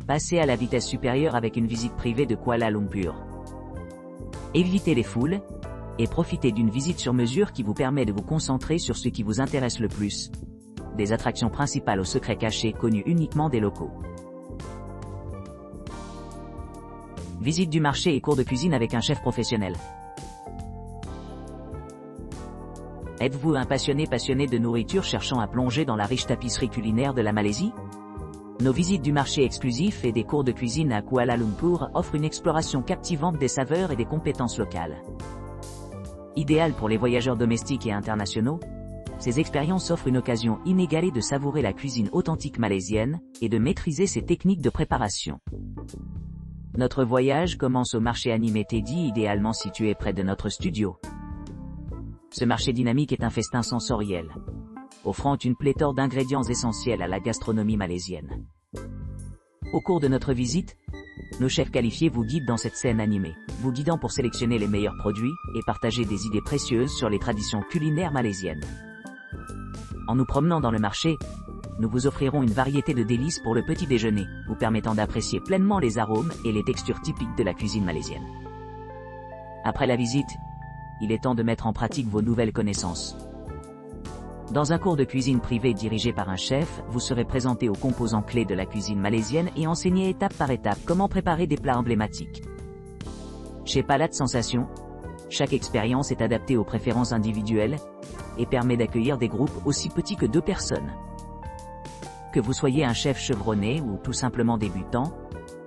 Passez à la vitesse supérieure avec une visite privée de Kuala Lumpur. Évitez les foules, et profitez d'une visite sur mesure qui vous permet de vous concentrer sur ce qui vous intéresse le plus. Des attractions principales aux secrets cachés connus uniquement des locaux. Visite du marché et cours de cuisine avec un chef professionnel. Êtes-vous un passionné de nourriture cherchant à plonger dans la riche tapisserie culinaire de la Malaisie? Nos visites du marché exclusif et des cours de cuisine à Kuala Lumpur offrent une exploration captivante des saveurs et des compétences locales. Idéal pour les voyageurs domestiques et internationaux, ces expériences offrent une occasion inégalée de savourer la cuisine authentique malaisienne et de maîtriser ses techniques de préparation. Notre voyage commence au marché animé Teddy, idéalement situé près de notre studio. Ce marché dynamique est un festin sensoriel, offrant une pléthore d'ingrédients essentiels à la gastronomie malaisienne. Au cours de notre visite, nos chefs qualifiés vous guident dans cette scène animée, vous guidant pour sélectionner les meilleurs produits et partager des idées précieuses sur les traditions culinaires malaisiennes. En nous promenant dans le marché, nous vous offrirons une variété de délices pour le petit déjeuner, vous permettant d'apprécier pleinement les arômes et les textures typiques de la cuisine malaisienne. Après la visite, il est temps de mettre en pratique vos nouvelles connaissances. Dans un cours de cuisine privé dirigé par un chef, vous serez présenté aux composants clés de la cuisine malaisienne et enseigné étape par étape comment préparer des plats emblématiques. Chez Palate Sensation, chaque expérience est adaptée aux préférences individuelles et permet d'accueillir des groupes aussi petits que 2 personnes. Que vous soyez un chef chevronné ou tout simplement débutant,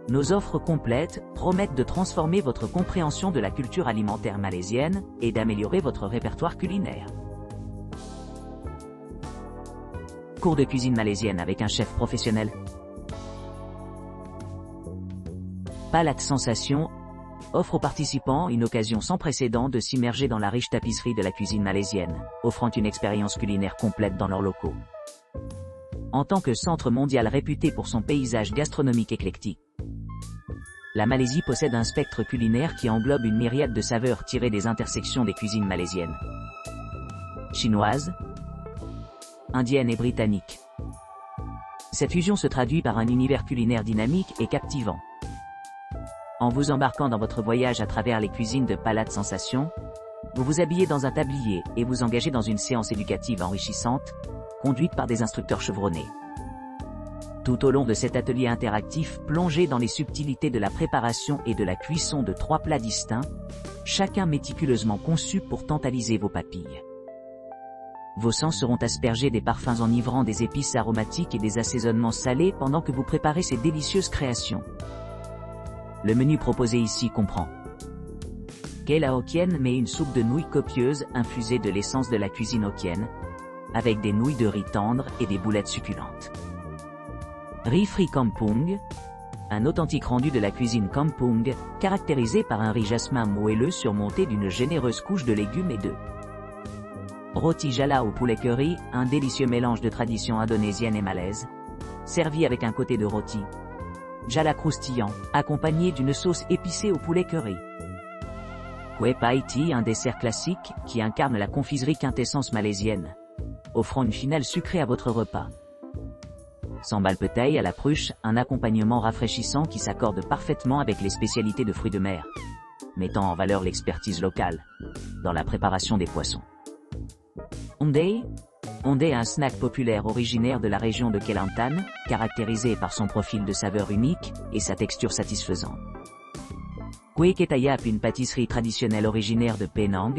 nos offres complètes promettent de transformer votre compréhension de la culture alimentaire malaisienne et d'améliorer votre répertoire culinaire. Cours de cuisine malaisienne avec un chef professionnel. Palate Sensation offre aux participants une occasion sans précédent de s'immerger dans la riche tapisserie de la cuisine malaisienne, offrant une expérience culinaire complète dans leurs locaux. En tant que centre mondial réputé pour son paysage gastronomique éclectique, la Malaisie possède un spectre culinaire qui englobe une myriade de saveurs tirées des intersections des cuisines malaisiennes. Chinoise, indienne et britannique. Cette fusion se traduit par un univers culinaire dynamique et captivant. En vous embarquant dans votre voyage à travers les cuisines de Palate Sensation, vous vous habillez dans un tablier et vous engagez dans une séance éducative enrichissante, conduite par des instructeurs chevronnés. Tout au long de cet atelier interactif, plongez dans les subtilités de la préparation et de la cuisson de 3 plats distincts, chacun méticuleusement conçu pour tantaliser vos papilles. Vos sens seront aspergés des parfums enivrants des épices aromatiques et des assaisonnements salés pendant que vous préparez ces délicieuses créations. Le menu proposé ici comprend Kela Hokkien, mais une soupe de nouilles copieuse infusée de l'essence de la cuisine hokkienne, avec des nouilles de riz tendres et des boulettes succulentes. Riz frit kampung, un authentique rendu de la cuisine kampung, caractérisé par un riz jasmin moelleux surmonté d'une généreuse couche de légumes et d'œufs. Roti jala au poulet curry, un délicieux mélange de tradition indonésienne et malaise, servi avec un côté de roti jala croustillant, accompagné d'une sauce épicée au poulet curry. Kueh Pai Ti, un dessert classique qui incarne la confiserie quintessence malaisienne, offrant une finale sucrée à votre repas. Sambal petai à la pruche, un accompagnement rafraîchissant qui s'accorde parfaitement avec les spécialités de fruits de mer, mettant en valeur l'expertise locale dans la préparation des poissons. Ondeh, un snack populaire originaire de la région de Kelantan, caractérisé par son profil de saveur unique et sa texture satisfaisante. Kueh Ketayap, une pâtisserie traditionnelle originaire de Penang,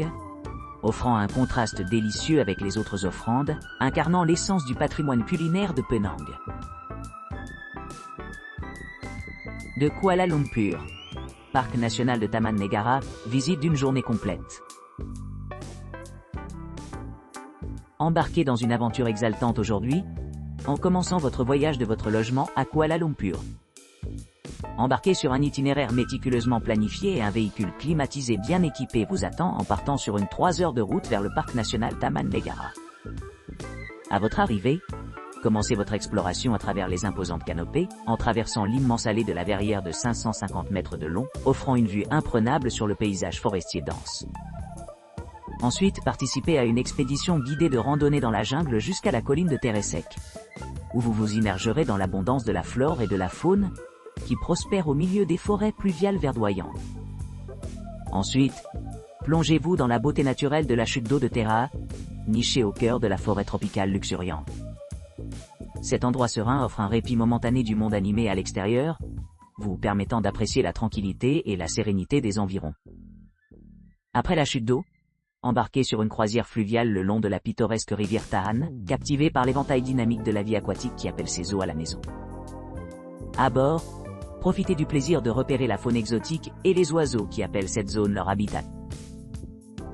offrant un contraste délicieux avec les autres offrandes, incarnant l'essence du patrimoine culinaire de Penang. De Kuala Lumpur, Parc national de Taman Negara, visite d'une journée complète. Embarquez dans une aventure exaltante aujourd'hui, en commençant votre voyage de votre logement à Kuala Lumpur. Embarquez sur un itinéraire méticuleusement planifié et un véhicule climatisé bien équipé vous attend en partant sur une 3 heures de route vers le parc national Taman Negara. À votre arrivée, commencez votre exploration à travers les imposantes canopées, en traversant l'immense allée de la verrière de 550 mètres de long, offrant une vue imprenable sur le paysage forestier dense. Ensuite, participez à une expédition guidée de randonnée dans la jungle jusqu'à la colline de Teresek. où vous vous immergerez dans l'abondance de la flore et de la faune, qui prospèrent au milieu des forêts pluviales verdoyantes. Ensuite, plongez-vous dans la beauté naturelle de la chute d'eau de Terra, nichée au cœur de la forêt tropicale luxuriante. Cet endroit serein offre un répit momentané du monde animé à l'extérieur, vous permettant d'apprécier la tranquillité et la sérénité des environs. Après la chute d'eau, embarquez sur une croisière fluviale le long de la pittoresque rivière Tahan, captivé par l'éventail dynamique de la vie aquatique qui appelle ses eaux à la maison. À bord, profitez du plaisir de repérer la faune exotique et les oiseaux qui appellent cette zone leur habitat.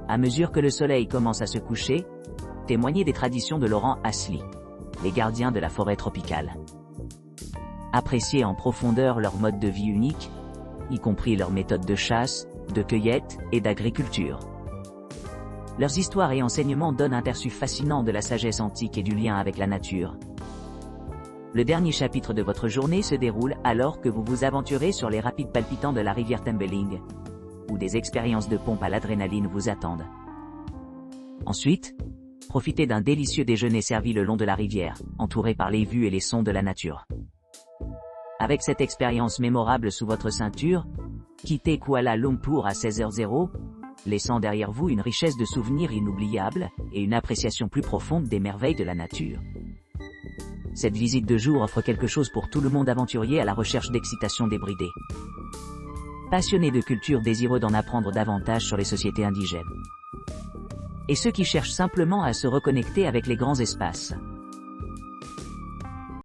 À mesure que le soleil commence à se coucher, témoignez des traditions de Laurent Asli, les gardiens de la forêt tropicale. Appréciez en profondeur leur mode de vie unique, y compris leurs méthodes de chasse, de cueillette et d'agriculture. Leurs histoires et enseignements donnent un aperçu fascinant de la sagesse antique et du lien avec la nature. Le dernier chapitre de votre journée se déroule alors que vous vous aventurez sur les rapides palpitants de la rivière Tembeling, où des expériences de pompe à l'adrénaline vous attendent. Ensuite, profitez d'un délicieux déjeuner servi le long de la rivière, entouré par les vues et les sons de la nature. Avec cette expérience mémorable sous votre ceinture, quittez Kuala Lumpur à 16h00, laissant derrière vous une richesse de souvenirs inoubliables et une appréciation plus profonde des merveilles de la nature. Cette visite de jour offre quelque chose pour tout le monde aventurier à la recherche d'excitation débridée. Passionnés de culture désireux d'en apprendre davantage sur les sociétés indigènes. Et ceux qui cherchent simplement à se reconnecter avec les grands espaces.